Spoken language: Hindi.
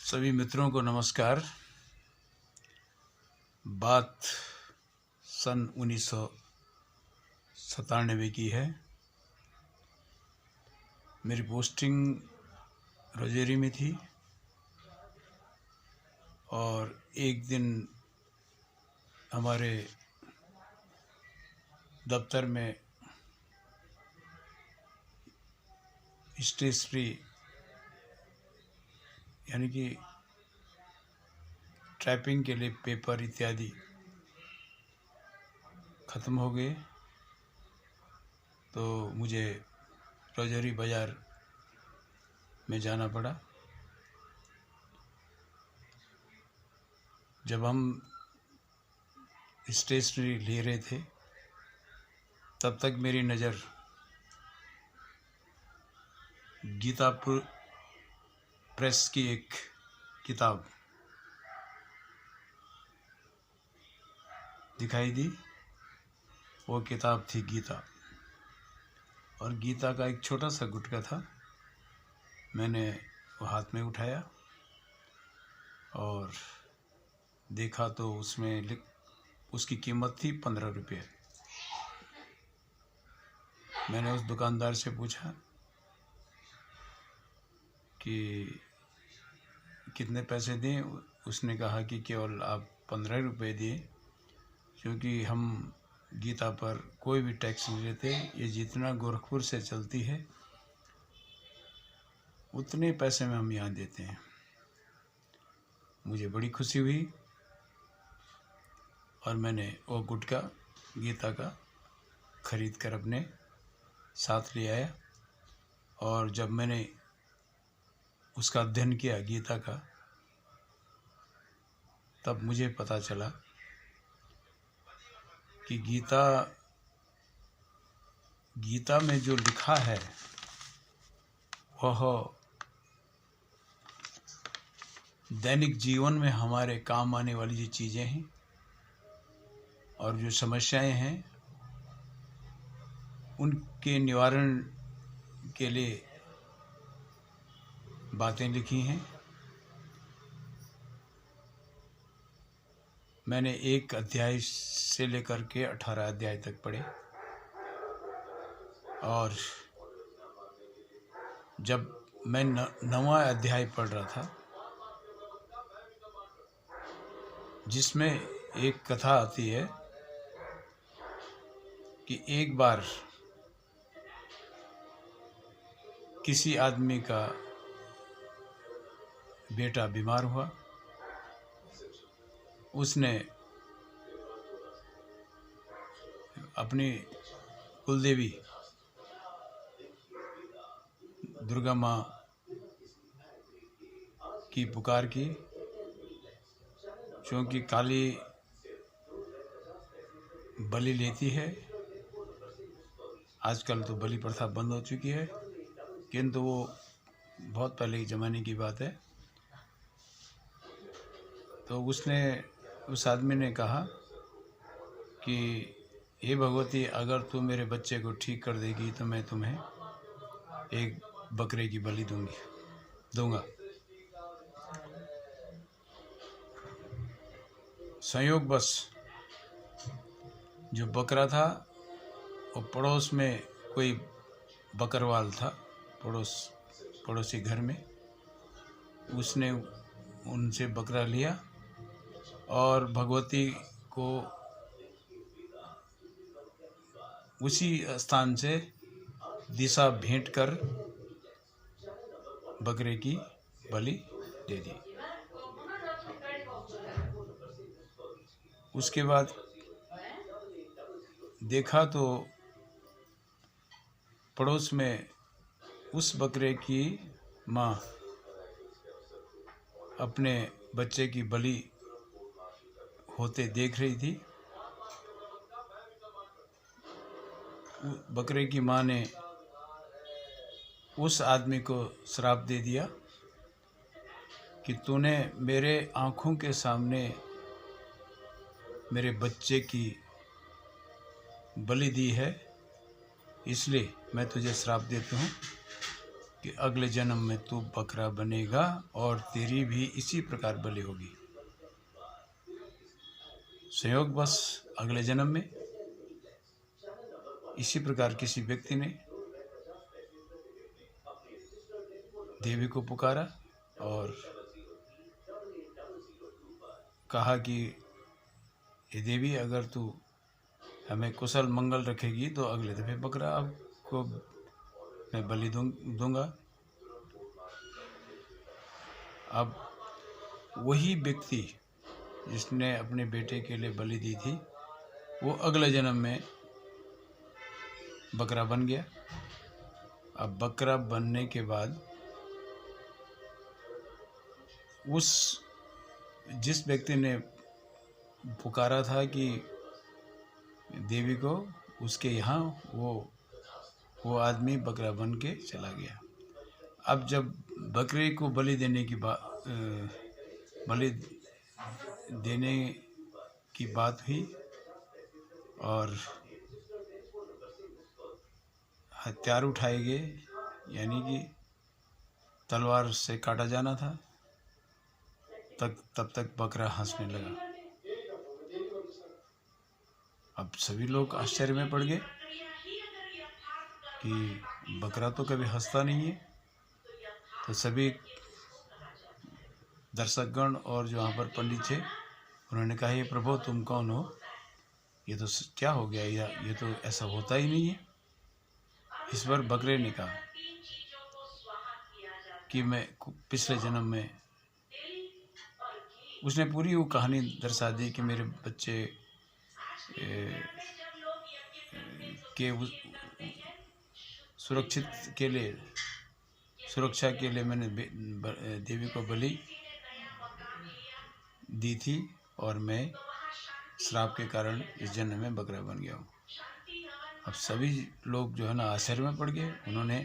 सभी मित्रों को नमस्कार। बात सन 1997 की है। मेरी पोस्टिंग रजौरी में थी और एक दिन हमारे दफ्तर में स्टेशनरी यानी कि टाइपिंग के लिए पेपर इत्यादि ख़त्म हो गए, तो मुझे रजौरी बाज़ार में जाना पड़ा। जब हम स्टेशनरी ले रहे थे तब तक मेरी नज़र गीता प्रेस की एक किताब दिखाई दी। वो किताब थी गीता, और गीता का एक छोटा सा गुटका था। मैंने वो हाथ में उठाया और देखा तो उसमें उसकी कीमत थी 15 रुपये। मैंने उस दुकानदार से पूछा कि कितने पैसे दें। उसने कहा कि केवल आप 15 रुपये दिए, क्योंकि हम गीता पर कोई भी टैक्स नहीं लेते। ये जितना गोरखपुर से चलती है उतने पैसे में हम यहाँ देते हैं। मुझे बड़ी खुशी हुई और मैंने वो गुटका गीता का ख़रीद कर अपने साथ ले आया। और जब मैंने उसका अध्ययन किया गीता का, तब मुझे पता चला कि गीता में जो लिखा है वह दैनिक जीवन में हमारे काम आने वाली जो चीज़ें हैं और जो समस्याएं हैं उनके निवारण के लिए बातें लिखी हैं। मैंने एक अध्याय से लेकर के 18 अध्याय तक पढ़े, और जब मैं 9वां अध्याय पढ़ रहा था जिसमें एक कथा आती है कि एक बार किसी आदमी का बेटा बीमार हुआ। उसने अपनी कुलदेवी दुर्गा माँ की पुकार की, क्योंकि काली बलि लेती है। आजकल तो बलि प्रथा बंद हो चुकी है, किंतु वो बहुत पहले के ज़माने की बात है। तो उस आदमी ने कहा कि हे भगवती, अगर तू मेरे बच्चे को ठीक कर देगी तो मैं तुम्हें एक बकरे की बलि दूंगा। संयोगवश जो बकरा था वो पड़ोस में कोई बकरवाल था, पड़ोसी घर में। उसने उनसे बकरा लिया और भगवती को उसी स्थान से दिशा भेंट कर बकरे की बलि दे दी। उसके बाद देखा तो पड़ोस में उस बकरे की माँ अपने बच्चे की बलि होते देख रही थी। बकरे की माँ ने उस आदमी को श्राप दे दिया कि तूने मेरे आँखों के सामने मेरे बच्चे की बलि दी है, इसलिए मैं तुझे श्राप देता हूँ कि अगले जन्म में तू बकरा बनेगा और तेरी भी इसी प्रकार बलि होगी। संयोग बस अगले जन्म में इसी प्रकार किसी व्यक्ति ने देवी को पुकारा और कहा कि हे देवी, अगर तू हमें कुशल मंगल रखेगी तो अगले दफे बकरा आपको मैं बलि दूंगा। अब वही व्यक्ति जिसने अपने बेटे के लिए बलि दी थी वो अगले जन्म में बकरा बन गया। अब बकरा बनने के बाद उस जिस व्यक्ति ने पुकारा था कि देवी को, उसके यहाँ वो आदमी बकरा बन के चला गया। अब जब बकरे को बलि देने की बात हुई और हथियार उठाए गए, यानी कि तलवार से काटा जाना था, तब तक बकरा हंसने लगा। अब सभी लोग आश्चर्य में पड़ गए कि बकरा तो कभी हंसता नहीं है। तो सभी दर्शकगण और जो वहाँ पर पंडित थे उन्होंने कहा, ये प्रभु तुम कौन हो? ये तो क्या हो गया, ये तो ऐसा होता ही नहीं है। इस बार बकरे ने कहा कि मैं पिछले जन्म में, उसने पूरी वो कहानी दर्शा दी कि मेरे बच्चे के सुरक्षा के लिए मैंने देवी को बलि दी थी और मैं श्राप के कारण इस जन्म में बकरा बन गया हूँ। अब सभी लोग जो है ना आश्चर्य में पड़ गए। उन्होंने